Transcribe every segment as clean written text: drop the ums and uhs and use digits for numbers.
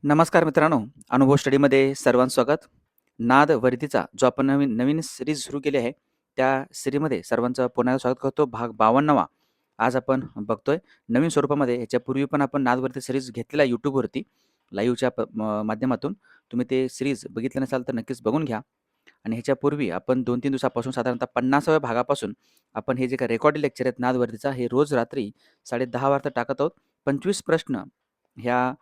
नमस्कार मित्रांनो, अनुभव स्टडीमध्ये सर्वांचं स्वागत. नाद वर्दीचा जो आपण नवीन नवीन सीरीज सुरू केली आहे, त्या सीरीजमध्ये सर्वांचं पुन्हा एकदा स्वागत करतो. भाग 52वा आज आपण बघतोय नवीन स्वरूपामध्ये. ह्याच्यापूर्वी पण आपण नादवरती सीरीज घेतलेला आहे YouTubeवरती लाईव्हच्या माध्यमातून. तुम्ही ते सीरीज बघितलं नसाल तर नक्कीच बघून घ्या. आणि ह्याच्यापूर्वी आपण 2-3 दिवसापासून साधारणतः 50व्या भागापासून आपण हे जे काही रेकॉर्डेड लेक्चर आहेत नादवर्दीचा, हे रोज रात्री 10:30 वाजता टाकत आहोत. 25 प्रश्न ह्या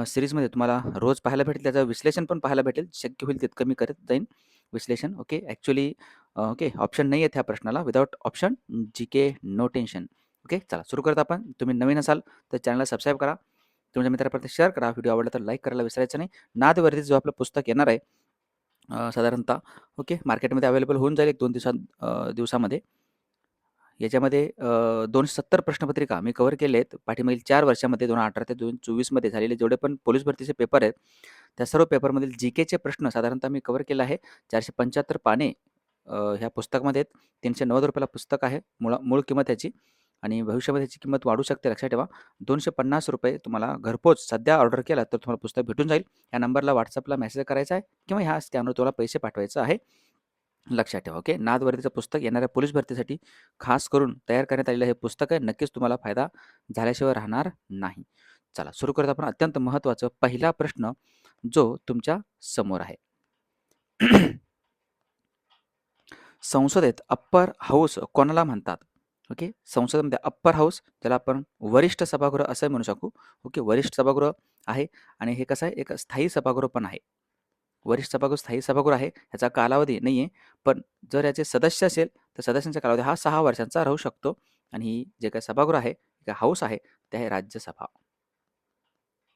सीरीजमध्ये तुम्हाला रोज पाहायला भेटेल. त्याचं विश्लेषण पण पाहायला भेटेल. शक्य होईल तितकं मी करत जाईन विश्लेषण. ओके. ॲक्चुअली ओके ऑप्शन नाही आहेत ह्या प्रश्नाला. Without option GK no tension. Okay. चला सुरू करत आपण. तुम्ही नवीन असाल तर चॅनलला सबस्क्राईब करा. तुमच्या मित्रांपर्यंत शेअर करा. व्हिडिओ आवडला तर लाईक करायला विसरायचं नाही. नादवर्दीचं जो आपलं पुस्तक येणार आहे साधारणतः ओके मार्केटमध्ये अवेलेबल होऊन जाईल 1-2 दिवसामध्ये. याच्यामध्ये 270 प्रश्नपत्रिका मी कव्हर केले आहेत. पाठीमागील 4 वर्षामध्ये 2018 ते 2024 झालेले जेवढे पण पोलीस भरतीचे पेपर आहेत, त्या सर्व पेपरमधील जी-केचे प्रश्न साधारणतः मी कव्हर केलं आहे. 475 पाने ह्या पुस्तकामध्ये आहेत. ₹390 ला पुस्तक आहे. मूळ किंमत त्याची आणि भविष्यामध्ये त्याची किंमत वाढू शकते लक्षात ठेवा. ₹250 तुम्हाला घरपोच सध्या ऑर्डर केला तर तुम्हाला पुस्तक भेटून जाईल. या नंबरला WhatsAppला मेसेज करायचा आहे किंवा ह्या स्कॅनवर तुम्हाला पैसे पाठवायचं आहे. लक्षात ठेवा. ओके. नादवर्दीचं पुस्तक येणाऱ्या पोलीस भरतीसाठी खास करून तयार करण्यात आलेलं हे पुस्तक आहे. नक्कीच तुम्हाला फायदा झाल्याशिवाय राहणार नाही. चला सुरू करत आपण अत्यंत महत्त्वाचं पहिला प्रश्न जो तुमच्या समोर आहे. संसदेत अप्पर हाऊस कोणाला म्हणतात? ओके. संसदेमध्ये अप्पर हाऊस ज्याला आपण वरिष्ठ सभागृह असं म्हणू शकू. ओके. वरिष्ठ सभागृह आहे आणि हे कसं आहे एक स्थायी सभागृह पण आहे. वरिष्ठ सभागृह स्थायी सभागृह आहे. ह्याचा कालावधी नाही आहे. पण जर याचे सदस्य असेल तर सदस्यांचा कालावधी हा 6 वर्षांचा राहू शकतो आणि ही जे काही सभागृह आहे, जे हाऊस आहे, ते आहे राज्यसभा.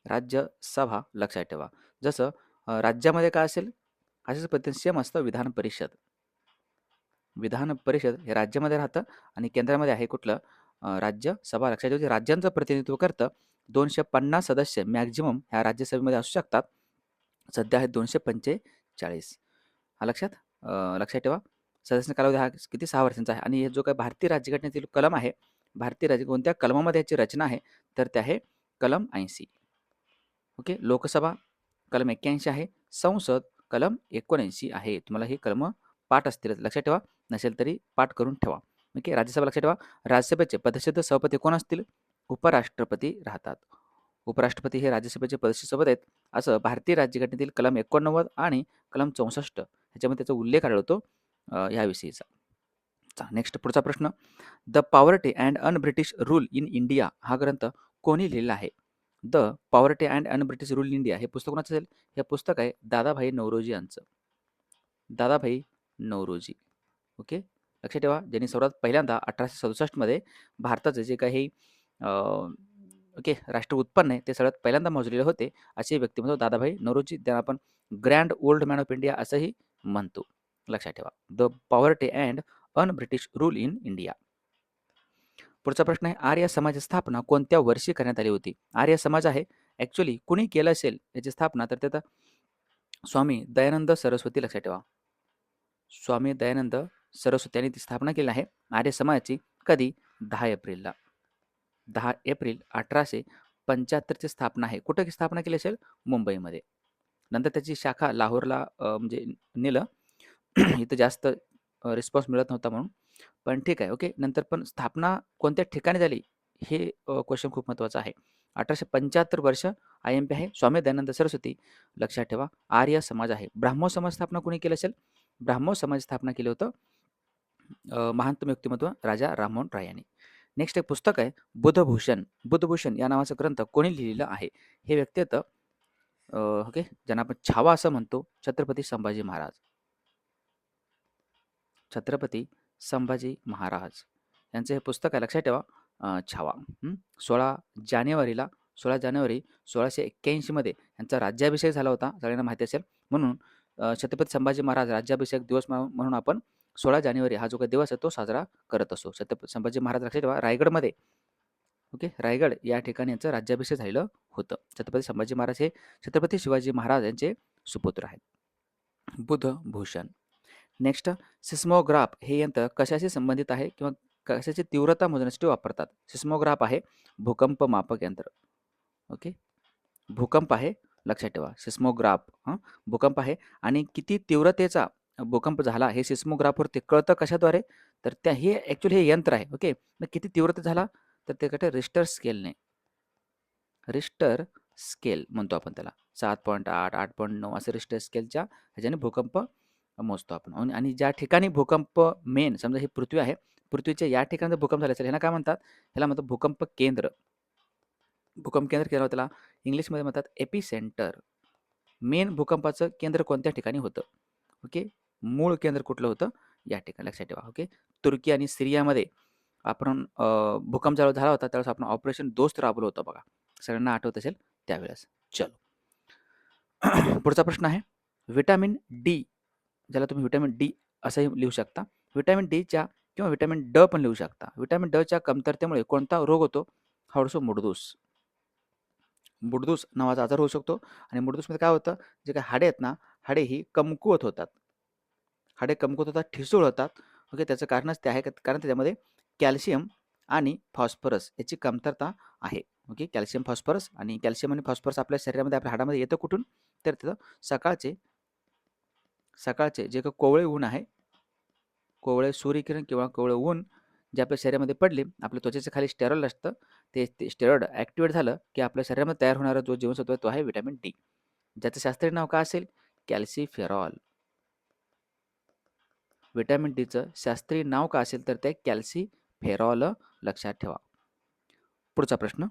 राज्यसभा लक्षात ठेवा. जसं राज्यामध्ये काय असेल? अशाच पद्धतीने सेम असतं विधान परिषद. विधान परिषद हे राज्यामध्ये राहतं आणि केंद्रामध्ये आहे कुठलं? राज्यसभा. लक्षात ठेवा. जे राज्यांचं प्रतिनिधित्व करतं. 250 सदस्य मॅक्सिमम ह्या राज्यसभेमध्ये असू शकतात. सध्या आहेत 245. लक्षात लक्षात ठेवा. सदस्य कालावधी हा किती 6 वर्षांचा आहे आणि हे जो काही भारतीय राज्यघटनेतील कलम आहे, भारतीय राज्य कोणत्या कलमामध्ये याची रचना आहे, तर ते आहे कलम 80. ओके. लोकसभा कलम 81 आहे. संसद कलम 79 आहे. तुम्हाला ही कलमं पाठ असतीलच. लक्षात ठेवा. नसेल तरी पाठ करून ठेवा. ओके. राज्यसभा लक्षात ठेवा. राज्यसभेचे पदसिद्ध सभापती कोण असतील? उपराष्ट्रपती राहतात. उपराष्ट्रपती हे राज्यसभेचे पदसिद्ध सभापती आहेत. असं भारतीय राज्यघटनेतील कलम 89 आणि कलम 64 ह्याच्यामध्ये त्याचा उल्लेख आढळतो ह्याविषयीचा. नेक्स्ट पुढचा प्रश्न. The poverty and un British rule in India हा ग्रंथ कोणी लिहिलेला आहे? The poverty and un British rule in India हे पुस्तक कोणाचं असेल? हे पुस्तक आहे दादाभाई नौरोजी यांचं. दादाभाई नौरोजी. ओके. लक्षात ठेवा. ज्यांनी सर्वात पहिल्यांदा 1867 मध्ये भारताचं जे काही ओके राष्ट्रीय उत्पन्न आहे ते सगळ्यात पहिल्यांदा मोजलेले होते. असे व्यक्तिमत्व दादाभाई नौरोजी. त्यांना आपण grand old man of India असंही म्हणतो. लक्षात ठेवा. The poverty and un British rule in India. पुढचा प्रश्न आहे आर्य समाजाची स्थापना कोणत्या वर्षी करण्यात आली होती? आर्य समाज आहे ॲक्च्युअली कुणी केलं असेल याची स्थापना तर ते स्वामी दयानंद सरस्वती. लक्षात ठेवा. स्वामी दयानंद सरस्वती यांनी ती स्थापना केली आहे आर्य समाजाची. कधी? 10 एप्रिलला. 10 एप्रिल 1875 स्थापना आहे. कुठं स्थापना केली असेल? मुंबईमध्ये. नंतर त्याची शाखा लाहोरला म्हणजे नेलं. इथं जास्त रिस्पॉन्स मिळत नव्हता म्हणून. पण ठीक आहे. ओके. नंतर पण स्थापना कोणत्या ठिकाणी झाली? हे क्वेश्चन खूप महत्त्वाचा आहे. 1875 वर्ष IMP आहे. स्वामी दयानंद सरस्वती. लक्षात ठेवा. आर्य समाज आहे. ब्राह्मो समाज स्थापना कोणी केली असेल? ब्राह्मो समाज स्थापना केलं होतं महानतम व्यक्तिमत्व राजा राममोहन राय यांनी. नेक्स्ट एक पुस्तक आहे बुधभूषण. बुधभूषण या नावाचा ग्रंथ कोणी लिहिलेला आहे? हे व्यक्ती आहेत ओके ज्यांना आपण छावा असं म्हणतो छत्रपती संभाजी महाराज. छत्रपती संभाजी महाराज यांचं हे पुस्तक आहे. लक्षात ठेवा. छावा. 16 जानेवारीला 16 जानेवारी 1681 मध्ये यांचा राज्याभिषेक झाला होता. सगळ्यांना माहिती असेल. म्हणून छत्रपती संभाजी महाराज राज्याभिषेक दिवस म्हणून आपण 16 जानेवारी हा जो काही दिवस आहे तो साजरा करत असतो. छत्रपती संभाजी महाराज लक्षात ठेवा रायगडमध्ये ओके रायगड या ठिकाणी यांचं राज्याभिषेक झालेलं होतं. छत्रपती संभाजी महाराज हे छत्रपती शिवाजी महाराज यांचे सुपुत्र आहेत. बुधभूषण. नेक्स्ट सिस्मोग्राफ हे यंत्र कशाशी संबंधित आहे किंवा कशाची तीव्रता मोजण्यासाठी वापरतात? सिस्मोग्राफ आहे भूकंप मापक यंत्र. ओके. भूकंप आहे लक्षात ठेवा. सिस्मोग्राफ भूकंप आहे आणि किती तीव्रतेचा भूकंप झाला हे सिस्मोग्राफवर कळतं कशाद्वारे? तर हे ॲक्चुअली हे यंत्र आहे. ओके. मग किती तीव्रता झाला? तर ते कळतं रिश्टर स्केलने. रिश्टर स्केल म्हणतो आपण त्याला. 7.8, 8.9 असं रिश्टर स्केलच्या ह्याच्याने भूकंप मोजतो आपण. आणि ज्या ठिकाणी भूकंप मेन समजा ही पृथ्वी आहे. पृथ्वीच्या या ठिकाणी जर भूकंप झाला असेल ह्याला काय म्हणतात? ह्याला म्हणतात भूकंप केंद्र. भूकंप केंद्र केलं त्याला इंग्लिशमध्ये म्हणतात एपिसेंटर. मेन भूकंपाचं केंद्र कोणत्या ठिकाणी होतं? ओके. मूळ केंद्र कुठलं होतं? या ठिकाणी लक्षात ठेवा. ओके. तुर्की आणि सिरियामध्ये आपण भूकंप ज्यावेळेस झाला होता त्यावेळेस आपण ऑपरेशन दोस्त राबवलं होतं बघा. सगळ्यांना आठवत असेल त्यावेळेस. चलो. पुढचा प्रश्न आहे व्हिटॅमिन डी, ज्याला तुम्ही व्हिटॅमिन डी असंही लिहू शकता. व्हिटॅमिन डीच्या किंवा व्हिटॅमिन ड पण लिहू शकता. व्हिटॅमिन डच्या कमतरतेमुळे कोणता रोग होतो? हा होतो मुडदूस. मुडदूस नावाचा आजार होऊ शकतो आणि मुडदूसमध्ये काय होतं? जे काही हाडे आहेत ना, हाडे ही कमकुवत होतात. हाडे कमकुवत होतात, ठिसूळ होतात. ओके. त्याचं कारणच ते आहे कारण त्याच्यामध्ये कॅल्शियम आणि फॉस्फरस याची कमतरता आहे. ओके. कॅल्शियम आणि फॉस्फरस आपल्या शरीरामध्ये आपल्या हाडामध्ये येतं कुठून? तर तिथं सकाळचे सकाळचे जे काही कोवळे ऊन आहे, कोवळे सूर्यकिरण किंवा कोवळे ऊन जे आपल्या शरीरामध्ये पडले, आपल्या त्वचेच्या खाली स्टेरॉइड असतं. ते स्टेरॉइड ॲक्टिवेट झालं, की आपल्या शरीरामध्ये तयार होणारा जो जीवनसत्व आहे तो आहे व्हिटॅमिन डी. ज्याचं शास्त्रीय नाव काय असेल? कॅल्सिफेरॉल. व्हिटॅमिन डीचं शास्त्रीय नाव काय असेल? तर ते कॅल्सिफेरॉल. लक्षात ठेवा. पुढचा प्रश्न.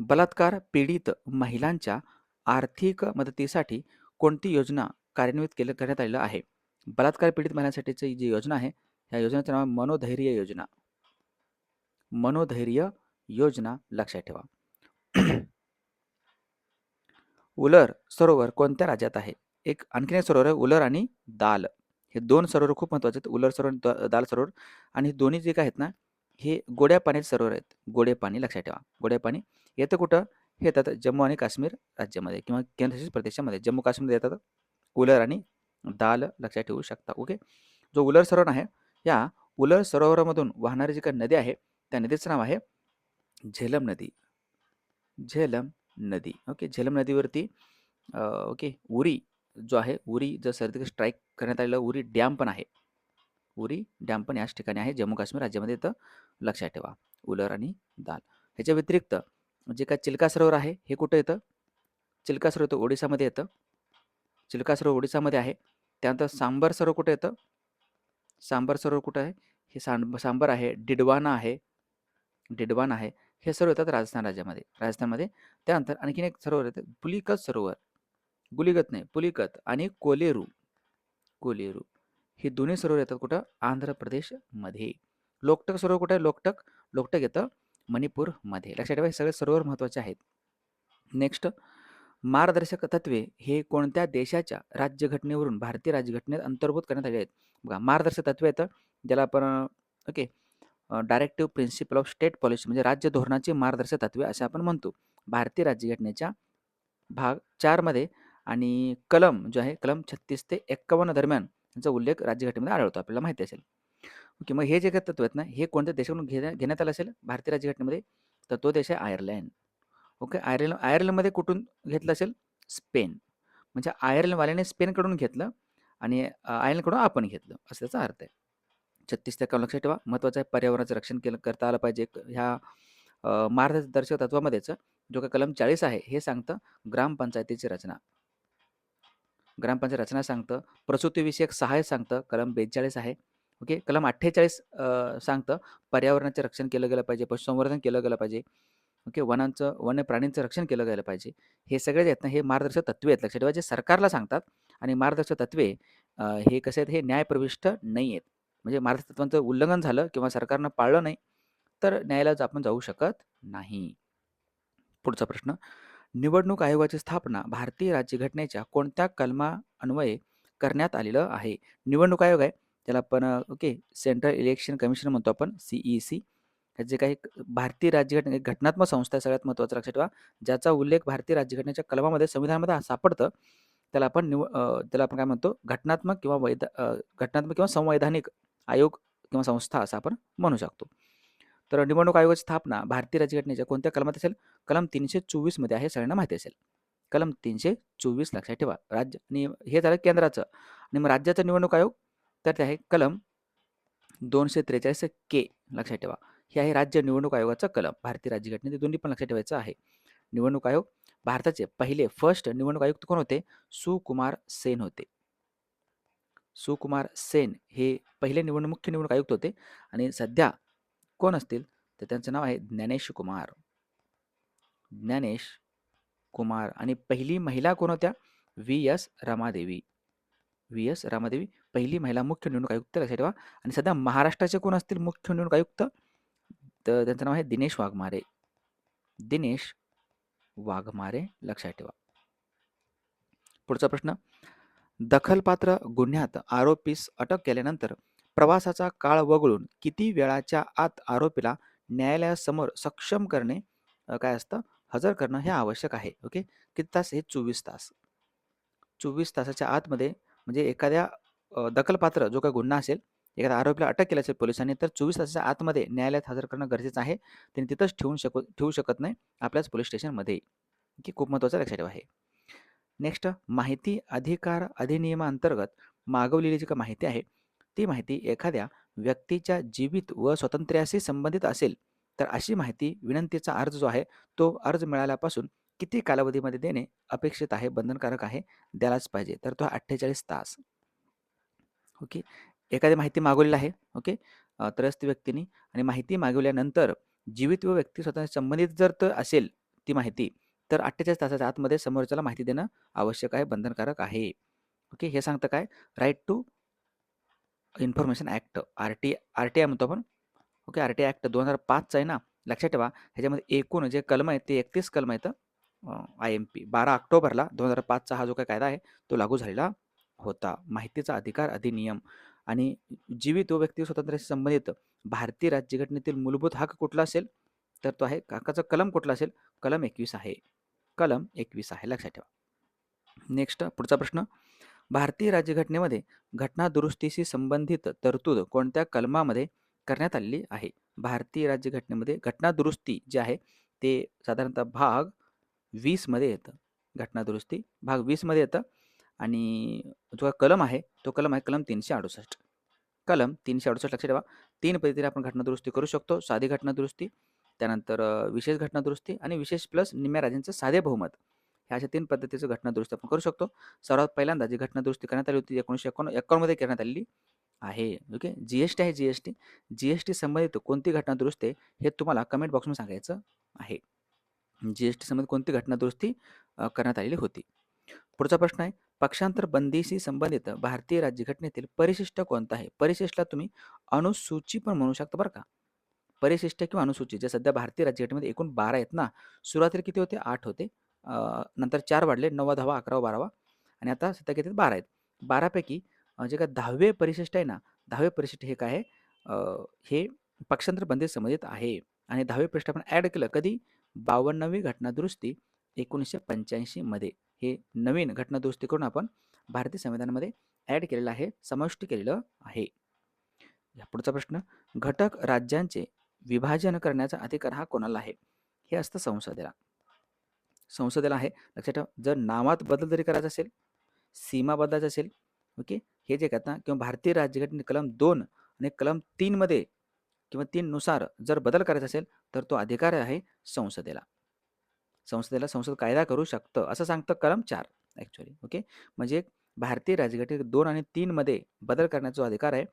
बलात्कार पीडित महिलांच्या आर्थिक मदतीसाठी कोणती योजना करण्यात आलेली आहे? बलात्कार पीडित महिलांसाठीची जी योजना आहे, या योजनेचं नाव आहे मनोधैर्य योजना. मनोधैर्य योजना लक्षात ठेवा. उलर सरोवर कोणत्या राज्यात आहे? आणखीन एक सरोवर आहे उलर आणि दाल. हे दोन सरोवर खूप महत्त्वाचे आहेत. उलर सरोवर आणि दाल सरोवर. आणि हे दोन्ही जे काय आहेत ना, हे गोड्या पाण्याचे सरोवर आहेत. गोडे पाणी लक्षात ठेवा. गोडे पाणी येतं कुठं? हे येतात जम्मू आणि काश्मीर राज्यामध्ये किंवा केंद्रशासित प्रदेशामध्ये. जम्मू काश्मीरमध्ये येतात उलर आणि दाल लक्षात ठेवू शकता. ओके. जो उलर सरोवर आहे, या उलर सरोवरामधून वाहणारी जी काही नदी आहे, त्या नदीचं नाव आहे झेलम नदी. झेलम नदी. ओके. झेलम नदीवरती ओके उरी जो आहे, उरी जर सर्जिकल स्ट्राईक करण्यात आलेला उरी डॅम पण आहे. उरी डॅम पण याच ठिकाणी आहे जम्मू काश्मीर राज्यामध्ये येतं. लक्षात ठेवा. उलर आणि दाल. ह्याच्या व्यतिरिक्त जे काय चिल्का सरोवर आहे हे कुठं येतं? चिल्का सरोवर ओडिसामध्ये येतं. चिल्का सरोवर ओडिसामध्ये आहे. त्यानंतर सांबर सरोवर कुठे येतं? सांबर सरोवर कुठं आहे? हे सांबर आहे, डिडवाना आहे. डिडवाना आहे. हे सर्व येतात राजस्थान राज्यामध्ये. राजस्थानमध्ये त्यानंतर आणखीन एक सरोवर येतं पुलिकत सरोवर. गुलिगत नाही, पुलिकत आणि कोलेरू. कोलेरू ही दोन्ही सरोवर येतात कुठं? आंध्र प्रदेशमध्ये. लोकटक सरोवर कुठं आहे? लोकटक येतं मणिपूरमध्ये. लक्षात ठेवा हे सगळे सरोवर महत्त्वाचे आहेत. नेक्स्ट, मार्गदर्शक तत्त्वे हे कोणत्या देशाच्या राज्यघटनेवरून भारतीय राज्यघटनेत अंतर्भूत करण्यात आले आहेत? बघा मार्गदर्शक तत्त्व येतं ज्याला आपण okay directive principle of state policy म्हणजे राज्य धोरणाची मार्गदर्शक तत्त्वे असे आपण म्हणतो. भारतीय राज्यघटनेच्या भाग 4 मध्ये आणि कलम जो आहे कलम 36 ते 51 दरम्यान यांचा उल्लेख राज्यघटनेमध्ये आढळतो. आपल्याला माहिती असेल. ओके. मग हे जे काही तत्त्व आहेत ना, हे कोणत्या देशाकडून घेण्यात आलं असेल भारतीय राज्यघटनेमध्ये? तर तो देश आहे आयर्लंड. ओके. आयर्लंडमध्ये कुठून घेतलं असेल? स्पेन. म्हणजे आयर्लंडवाल्याने स्पेनकडून घेतलं आणि आयर्लंडकडून आपण घेतलं असं त्याचा अर्थ आहे. 36 ते 51 लक्षात ठेवा. महत्त्वाचं आहे पर्यावरणाचं रक्षण करता आलं पाहिजे. ह्या मार्गदर्शक तत्वामध्येच जो काही कलम 40 आहे हे सांगतं ग्रामपंचायतीची रचना. ग्रामपंचायत रचना सांगतं. प्रसूतीविषयक सहाय्य सांगतं कलम 42 आहे. ओके. कलम 48 सांगतं पर्यावरणाचे रक्षण केलं गेलं पाहिजे, पशुसंवर्धन केलं गेलं पाहिजे. ओके. वन्य प्राण्यांचं रक्षण केलं गेलं पाहिजे. हे सगळे जे आहेत ना, हे मार्गदर्शक तत्त्वे आहेत. लक्षात ठेवा जे सरकारला सांगतात आणि मार्गदर्शक तत्त्वे हे कसे आहेत हे न्यायप्रविष्ट नाही आहेत. म्हणजे मार्गदर्शक तत्त्वांचं उल्लंघन झालं किंवा सरकारनं पाळलं नाही, तर न्यायालयात आपण जाऊ शकत नाही. पुढचा प्रश्न. निवडणूक आयोगाची स्थापना भारतीय राज्यघटनेच्या कोणत्या कलमान्वये करण्यात आलेलं आहे? निवडणूक आयोग आहे त्याला आपण ओके सेंट्रल इलेक्शन कमिशन म्हणतो आपण CEC. जे काही भारतीय राज्यघटने घटनात्मक संस्था आहे सगळ्यात महत्त्वाचं लक्षात ठेवा. ज्याचा उल्लेख भारतीय राज्यघटनेच्या कलमामध्ये संविधानामध्ये सापडतं त्याला आपण काय म्हणतो घटनात्मक किंवा संवैधानिक आयोग किंवा संस्था असं आपण म्हणू शकतो. तर निवडणूक आयोगाची स्थापना भारतीय राज्यघटनेच्या कोणत्या कलमात असेल? कलम 324 मध्ये आहे, सगळ्यांना माहिती असेल. कलम 324 लक्षात ठेवा. राज्य आणि हे झालं केंद्राचं. आणि मग राज्याचा निवडणूक आयोग, तर ते आहे कलम 243 के. लक्षात ठेवा. हे आहे राज्य निवडणूक आयोगाचं कलम. भारतीय राज्यघटनेत ते दोन्ही पण लक्षात ठेवायचं आहे. निवडणूक आयोग, भारताचे पहिले फर्स्ट निवडणूक आयुक्त कोण होते? सुकुमार सेन होते. सुकुमार सेन हे पहिले मुख्य निवडणूक आयुक्त होते आणि सध्या कोण असतील? तर त्यांचं नाव आहे ज्ञानेश कुमार. ज्ञानेश कुमार. आणि पहिली महिला कोण होत्या? V S Ramadevi. V S Ramadevi पहिली महिला मुख्य निवडणूक आयुक्त, लक्षात ठेवा. आणि सध्या महाराष्ट्राचे कोण असतील मुख्य निवडणूक आयुक्त? तर त्यांचं नाव आहे दिनेश वाघमारे. दिनेश वाघमारे, लक्षात ठेवा. पुढचा प्रश्न, दखलपात्र गुन्ह्यात आरोपीस अटक केल्यानंतर प्रवासाचा काळ वगळून किती वेळाच्या आत आरोपीला न्यायालयासमोर सक्षम करणे काय असतं? हजर करणं हे आवश्यक आहे. ओके. किती तास? हे 24 तास. 24 तासाच्या आतमध्ये, म्हणजे एखाद्या दखलपात्र जो काही गुन्हा असेल, एखाद्या आरोपीला अटक केली असेल पोलिसांनी, तर 24 तासाच्या आतमध्ये न्यायालयात हजर करणं गरजेचं आहे. त्यांनी तिथंच ठेवू शकत नाही, आपल्याच पोलीस स्टेशनमध्ये, की खूप महत्त्वाचं लक्षात ठेवा हे. नेक्स्ट, माहिती अधिकार अधिनियमाअंतर्गत मागवलेली जी काही माहिती आहे, ती माहिती एखाद्या व्यक्तीच्या जीवित व स्वातंत्र्याशी संबंधित असेल तर अशी माहिती विनंतीचा अर्ज जो आहे तो अर्ज मिळाल्यापासून किती कालावधीमध्ये देणे अपेक्षित आहे, बंधनकारक आहे, द्यायलाच पाहिजे? तर तो 48 तास. ओके. एखादी माहिती मागवलेली आहे, ओके, त्रयस्थ व्यक्तीने, आणि माहिती मागवल्यानंतर जीवित व व्यक्ती स्वतः संबंधित जर तर असेल ती माहिती, तर 48 तासाच्या आतमध्ये समोरच्याला माहिती देणं आवश्यक आहे, बंधनकारक आहे. ओके. हे सांगतं काय? Right to information act, R T I म्हणतो आपण. Okay. R T I act 2005चा आहे ना, लक्षात ठेवा. ह्याच्यामध्ये एकूण जे कलम आहेत ते 31 कलम आहेत. आय एम पी 12 ऑक्टोबरला 2005चा हा जो काही कायदा आहे तो लागू झालेला होता. माहितीचा अधिकार अधिनियम. आणि जीवित व व्यक्ती स्वातंत्र्याशी संबंधित भारतीय राज्यघटनेतील मूलभूत हक्क कुठला असेल? तर तो आहे, हक्काचा कलम कुठला असेल? कलम 21 आहे. कलम 21 आहे, लक्षात ठेवा. नेक्स्ट, पुढचा प्रश्न, भारतीय राज्यघटनेमध्ये घटना दुरुस्तीशी संबंधित तरतूद कोणत्या कलमामध्ये करण्यात आलेली आहे? भारतीय राज्यघटनेमध्ये घटना दुरुस्ती जे आहे ते साधारणतः भाग 20 मध्ये येतं. घटना दुरुस्ती भाग 20 मध्ये येतं. आणि जो कलम आहे तो कलम आहे कलम 368. कलम 368, लक्षात ठेवा. 3 पद्धतीने आपण घटना दुरुस्ती करू शकतो. साधी घटना दुरुस्ती, त्यानंतर विशेष घटना दुरुस्ती, आणि विशेष प्लस निम्म्या राज्यांचं साधे बहुमत. ह्या अशा 3 पद्धतीचं घटना दुरुस्ती आपण करू शकतो. सर्वात पहिल्यांदा जी घटना दुरुस्ती करण्यात आली होती 1951 मध्ये करण्यात आलेली आहे. ओके. जीएसटी आहे, जीएसटी. जीएसटी संबंधित कोणती घटना दुरुस्ती आहे हे तुम्हाला कमेंट बॉक्समध्ये सांगायचं आहे. जीएसटी संबंधित कोणती घटना दुरुस्ती करण्यात आलेली होती. पुढचा प्रश्न आहे, पक्षांतर बंदीशी संबंधित भारतीय राज्यघटनेतील परिशिष्ट कोणता आहे? परिशिष्टला तुम्ही अनुसूची पण म्हणू शकता बरं का. परिशिष्ट किंवा अनुसूची, जे सध्या भारतीय राज्यघटनेमध्ये एकूण 12 आहेत ना. सुरुवातीला किती होते? 8 होते. नंतर 4 वाढले, 9वा, 10वा, 11वा, 12वा, आणि आता सध्या किती? 12 आहेत. 12 पैकी जे काय 10वे परिशिष्ट आहे ना, 10वे परिशिष्ट हे काय आहे? हे पक्षांतर बंदी संबंधित आहे. आणि 10वे परिशिष्ट आपण ॲड केलं कधी? 52वी घटना दुरुस्ती 1985 मध्ये. हे नवीन घटना दुरुस्ती करून आपण भारतीय संविधानामध्ये ॲड केलेलं आहे, समाविष्ट केलेलं आहे. पुढचा प्रश्न, घटक राज्यांचे विभाजन करण्याचा अधिकार हा कोणाला आहे? हे असतं संसदेला. संसदेला आहे, लक्षात ठेवा. जर नावात बदल जरी करायचा असेल, सीमा बदलायचं असेल, ओके, हे जे करता, किंवा भारतीय राज्यघटने कलम 2 आणि कलम 3 मध्ये किंवा 3 नुसार जर बदल करायचा असेल तर तो अधिकार आहे संसदेला. संसद कायदा करू शकतं असं सांगतं कलम 4 ॲक्च्युअली. ओके. म्हणजे भारतीय राज्यघटनेत 2 आणि 3 मध्ये बदल करण्याचा जो अधिकार आहे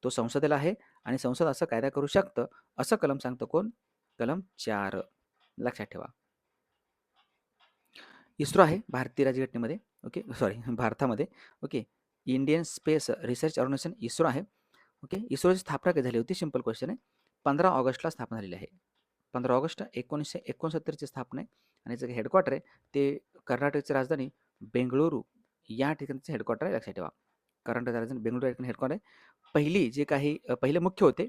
तो संसदेला आहे, आणि संसद असं कायदा करू शकतं असं कलम सांगतं कोण? कलम 4. लक्षात ठेवा. इस्रो आहे भारतीय राज्यघटनेमध्ये. ओके, सॉरी, भारतामध्ये. Okay. Indian Space Research Organisation ISRO आहे. ओके. इस्रोची स्थापना कधी झाली होती? सिंपल क्वेश्चन आहे. 15 ऑगस्टला स्थापना झालेली आहे. 15 ऑगस्ट 1969 ची स्थापना आहे. आणि जे हेडक्वार्टर आहे ते कर्नाटकची राजधानी बेंगळुरू या ठिकाणचं हेडक्वार्टर आहे, लक्षात ठेवा. कर्नाटकची राजधानी बेंगळुरू या ठिकाणी हेडक्वार्टर आहे. पहिली जे काही पहिले मुख्य होते,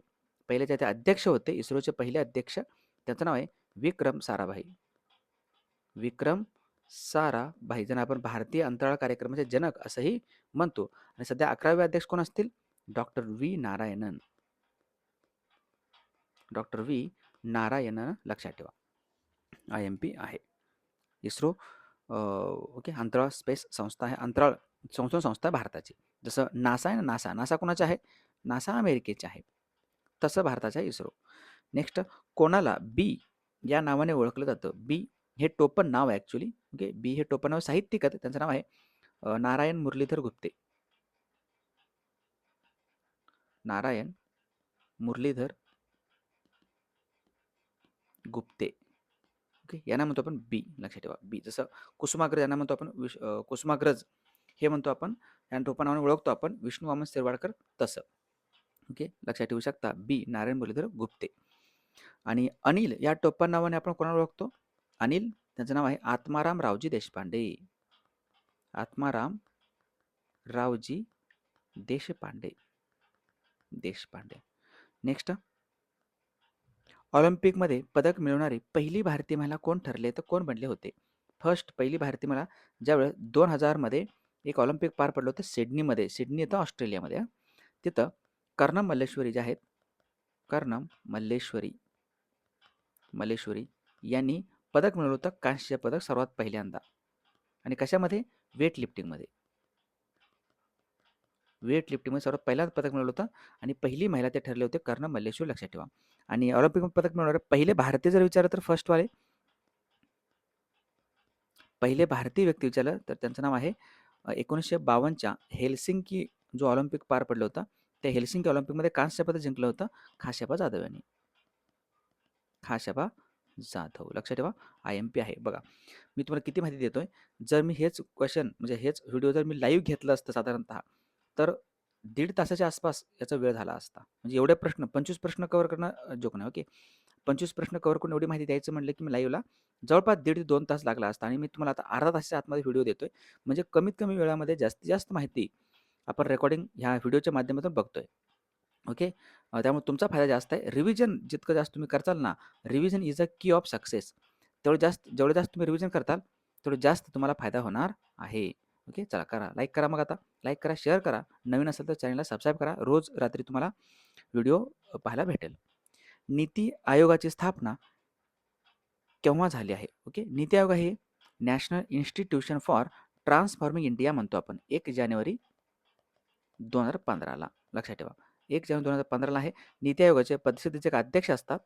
पहिले जे ते अध्यक्ष होते, इस्रोचे पहिले अध्यक्ष, त्यांचं नाव आहे विक्रम साराभाई. विक्रम साराभाई, ज्यांना आपण भारतीय अंतराळ कार्यक्रमाचे जनक असंही म्हणतो. आणि सध्या 11वे अध्यक्ष कोण असतील? Doctor V Narayanan. Doctor V Narayanan लक्षात ठेवा. IMP आहे. इस्रो ओके अंतराळ स्पेस संस्था आहे. अंतराळ संशोधन संस्था आहे भारताची. जसं नासा आहे ना, नासा कोणाचा आहे? नासा अमेरिकेचे आहे. तसं भारताचा आहे इस्रो. नेक्स्ट, कोणाला बी या नावाने ओळखलं जातं? बी हे टोपण नाव आहे ॲक्च्युली. ओके, बी हे टोपण नाव साहित्यिक आहेत. त्यांचं नाव आहे नारायण मुरलीधर गुप्ते. नारायण मुरलीधर गुप्ते. ओके, यांना म्हणतो आपण बी. लक्षात ठेवा बी. जसं कुसुमाग्रज यांना म्हणतो आपण कुसुमाग्रज हे म्हणतो आपण, या टोपण नावाने ओळखतो आपण विष्णू वामन शिरवाडकर तसं. ओके, लक्षात ठेवू शकता बी नारायण मुरलीधर गुप्ते. आणि अनिल या टोपण नावाने आपण कोणाला ओळखतो? अनिल त्यांचं नाव आहे आत्माराम रावजी देशपांडे. आत्माराम रावजी देशपांडे. नेक्स्ट, ऑलिम्पिकमध्ये पदक मिळवणारी पहिली भारतीय महिला कोण ठरले तर कोण बनले होते? फर्स्ट पहिली भारतीय महिला ज्यावेळेस 2000 मध्ये एक ऑलिम्पिक पार पडलं होतं सिडनीमध्ये. सिडनी येतं ऑस्ट्रेलियामध्ये. तिथं कर्णम मल्लेश्वरी जे आहेत, कर्णम मल्लेश्वरी यांनी पदक मिळवलं होतं, कांस्य पदक सर्वात पहिल्यांदा. आणि कशामध्ये? वेट लिफ्टिंगमध्ये. सर्वात पहिल्यांदा पदक मिळवलं होतं आणि पहिली महिला ते ठरले होते कर्णम मल्लेश्वरी. लक्षात ठेवा. आणि ऑलिम्पिक पदक मिळवणारे पहिले भारतीय जर विचारलं तर फर्स्टवाले पहिले भारतीय व्यक्ती विचारलं तर त्यांचं नाव आहे 1952च्या हेल्सिंकी जो ऑलिम्पिक पार पडलं होतं, त्या हेल्सिंकी ऑलिम्पिकमध्ये कांस्य पदक जिंकलं होतं खाशाबा जाधव यांनी. खाशाबा जाधव. लक्षात ठेवा. IMP आहे. बघा, मी तुम्हाला किती माहिती देतोय. जर मी हेच क्वेश्चन म्हणजे हेच व्हिडिओ जर मी लाईव्ह घेतलं असतं साधारणतः तर 1.5 तासाच्या आसपास याचा वेळ झाला असता. म्हणजे एवढे प्रश्न 25 प्रश्न कव्हर करणं जोक नाही. ओके, 25 प्रश्न कव्हर करून एवढी माहिती द्यायचं म्हटलं की मी लाईव्हला जवळपास 1.5 ते 2 तास लागला असता आणि मी तुम्हाला आता अर्धा तासाच्या आतमध्ये व्हिडिओ देतोय. म्हणजे कमीत कमी वेळामध्ये जास्तीत जास्त माहिती आपण रेकॉर्डिंग ह्या व्हिडिओच्या माध्यमातून बघतोय. ओके, त्यामुळे तुमचा फायदा जास्त आहे. रिव्हिजन जितकं जास्त तुम्ही करताल ना, रिव्हिजन इज अ की ऑफ सक्सेस. जेवढं जास्त तुम्ही रिव्हिजन करताल तेवढं जास्त तुम्हाला फायदा होणार आहे. ओके, चला करा. लाईक करा. मग आता लाईक करा, शेअर करा. नवीन असेल तर चॅनलला सबस्क्राईब करा. रोज रात्री तुम्हाला व्हिडिओ पाहायला भेटेल. नीती आयोगाची स्थापना केव्हा झाली आहे? ओके, नीती आयोग हे national institution for transforming India म्हणतो आपण. 1 जानेवारी 2015ला. लक्षात ठेवा. 1 जानेवारी 2015ला आहे. नीती आयोगाचे परिषदेचे एक अध्यक्ष असतात.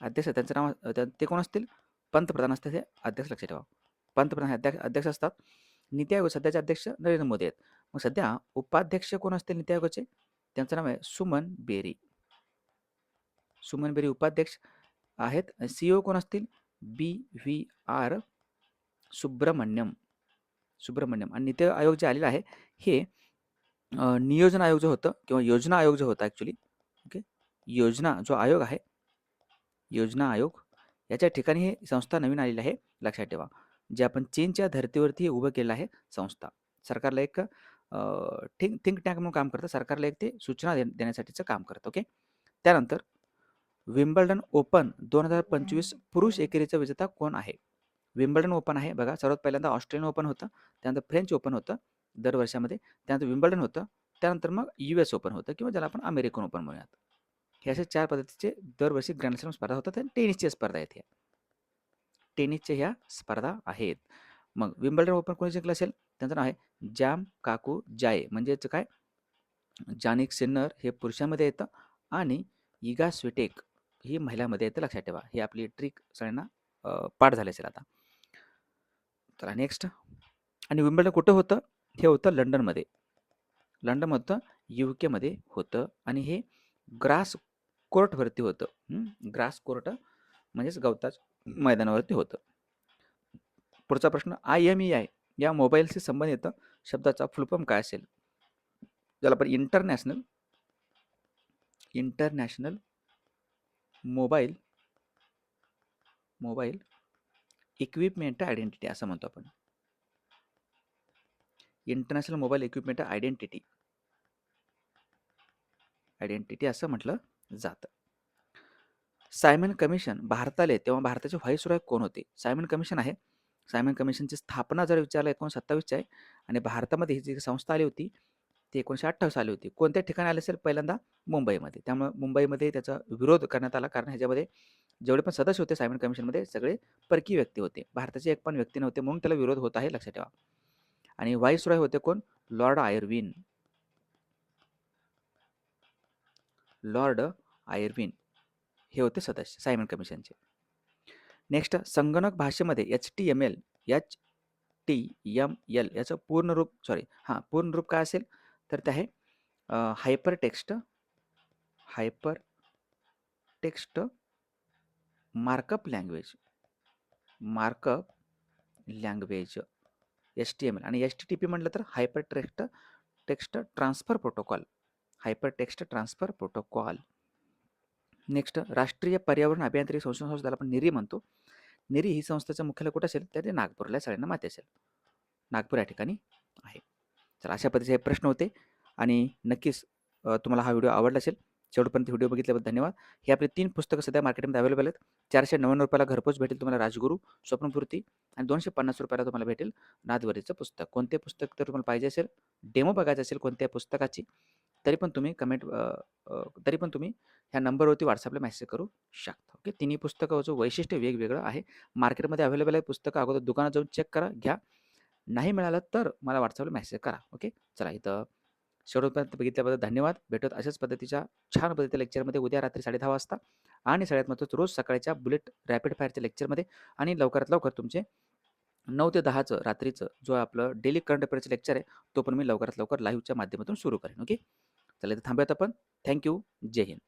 अध्यक्ष त्यांचं नाव ते कोण असतील? पंतप्रधान असतात हे अध्यक्ष. लक्षात ठेवा. पंतप्रधान हे अध्यक्ष असतात. नीती आयोग सध्याचे अध्यक्ष नरेंद्र मोदी आहेत. मग सध्या उपाध्यक्ष कोण असतील नीती आयोगाचे? त्यांचं नाव आहे सुमन बेरी. सुमन बेरी उपाध्यक्ष आहेत. CEO कोण असतील? BVR सुब्रमण्यम. आणि नीती आयोग जे आलेलं आहे हे नियोजन आयोग जो होतं किंवा योजना आयोग जो होता ॲक्च्युली. ओके, योजना जो आयोग आहे, योजना आयोग याच्या ठिकाणी हे संस्था नवीन आलेली आहे. लक्षात ठेवा. जे आपण चीनच्या धर्तीवरती उभं केलेलं आहे संस्था. सरकारला एक थिंक टँक म्हणून काम करतं. सरकारला एक ते सूचना देण्यासाठीचं काम करतं. ओके, त्यानंतर विम्बल्डन ओपन 2025 पुरुष एकेरीचा विजेता कोण आहे? विम्बल्डन ओपन आहे बघा. सर्वात पहिल्यांदा ऑस्ट्रेलियन ओपन होतं, त्यानंतर फ्रेंच ओपन होतं दर वर्षामध्ये, त्यानंतर विम्बल्डन होतं, त्यानंतर मग US ओपन होतं किंवा ज्याला आपण अमेरिकन ओपन म्हणूयात. हे असे 4 पद्धतीचे दरवर्षी ग्रँड स्पर्धा होतात आणि टेनिसच्या स्पर्धा आहेत. टेनिसच्या ह्या स्पर्धा आहेत. मग विम्बल्डन ओपन कोणी जिंकलं असेल? त्यांचं नाव आहे जॅम काकू जाये. म्हणजे याचं काय? जानिक सिन्नर हे पुरुषांमध्ये येतं आणि इगा स्विटेक ही महिलांमध्ये येतं. लक्षात ठेवा. ही आपली ट्रिक सगळ्यांना पाठ झाली असेल आता. चला नेक्स्ट. आणि विम्बल्डन कुठं होतं? हे होतं लंडनमध्ये. लंडनमध्ये होतं, UK होतं आणि हे ग्रास कोर्टवरती होतं. ग्रास कोर्ट म्हणजेच गवताच्या मैदानावरती होतं. पुढचा प्रश्न, IMEI या मोबाईलशी संबंधित शब्दाचा फुलफॉर्म काय असेल? ज्याला आपण इंटरनॅशनल मोबाईल इक्विपमेंट आयडेंटिटी असं म्हणतो आपण. इंटरनॅशनल मोबाईल इक्विपमेंट आयडेंटिटी असं म्हटलं जातं. सायमन कमिशन भारताला तेव्हा भारताचे व्हाईसरॉय कोण होते? सायमन कमिशन आहे. सायमन कमिशनची स्थापना जर विचारलं 1927 आहे आणि भारतामध्ये ही जी संस्था आली होती ती 1928 साली होती. कोणत्या ठिकाणी आली असेल? पहिल्यांदा मुंबईमध्ये. त्यामुळे मुंबईमध्ये त्याचा विरोध करण्यात आला, कारण ह्याच्यामध्ये जेवढे पण सदस्य होते सायमन कमिशनमध्ये सगळे परकीय व्यक्ती होते. भारताचे एक पण व्यक्ती नव्हते, म्हणून त्याला विरोध होत आहे, लक्षात ठेवा. आणि व्हाईसरॉय होते कोण? Lord Irwin. लॉर्ड आयर्विन हे होते सदस्य सायमन कमिशनचे. नेक्स्ट, संगणक भाषेमध्ये HTML याचं पूर्ण रूप पूर्ण रूप काय असेल? तर ते आहे hyper text markup language HTML. आणि HTTP म्हटलं तर hyper text transfer protocol. Next, राष्ट्रीय पर्यावरण अभियांत्रिकी संशोधन संस्थेला आपण निरी म्हणतो. निरी ही संस्थेचं मुख्यालय कुठं असेल? तर ते नागपूरला, सगळ्यांना माहिती असेल. नागपूर या ठिकाणी आहे. तर अशा पद्धतीचे हे प्रश्न होते आणि नक्कीच तुम्हाला हा व्हिडिओ आवडला असेल. शेवटपर्यंत व्हिडिओ बघितल्याबद्दल धन्यवाद. हे आपले 3 पुस्तकं सध्या मार्केटमध्ये अवेलेबल आहेत. 499 रुपयाला घरपोच भेटेल तुम्हाला राजगुरू, स्वप्नपूर्ती, आणि 250 रुपयाला तुम्हाला भेटेल नादवरीचं पुस्तक. कोणते पुस्तक तर तुम्हाला पाहिजे असेल, डेमो बघायचं असेल कोणत्या पुस्तकाची, तरी पण तुम्ही ह्या नंबरवरती व्हॉट्सअपला मेसेज करू शकता. ओके. तिन्ही पुस्तकाचं वैशिष्ट्य वेगवेगळं आहे. मार्केटमध्ये अवेलेबल आहे पुस्तकं. अगोदर दुकानात जाऊन चेक करा, घ्या. नाही मिळालं तर मला व्हॉट्सअपला मेसेज करा. ओके. चला, इथं शेवटपर्यंत बघितल्याबद्दल धन्यवाद. भेटूयात अशाच पद्धतीच्या छान पद्धतीच्या लेक्चरमध्ये उद्या रात्री 10:30 वाजता, आणि सगळ्यात महत्त्वाचं रोज सकाळच्या बुलेट रॅपिड फायरच्या लेक्चरमध्ये. आणि लवकरात लवकर तुमचे 9 ते 10चं रात्रीचं जो आपलं डेली करंट अफेअरचं लेक्चर आहे, तो पण मी लवकरात लवकर लाईव्हच्या माध्यमातून सुरू करेन. ओके. चला, इथं थांबूयात आपण. थँक्यू. जय हिंद.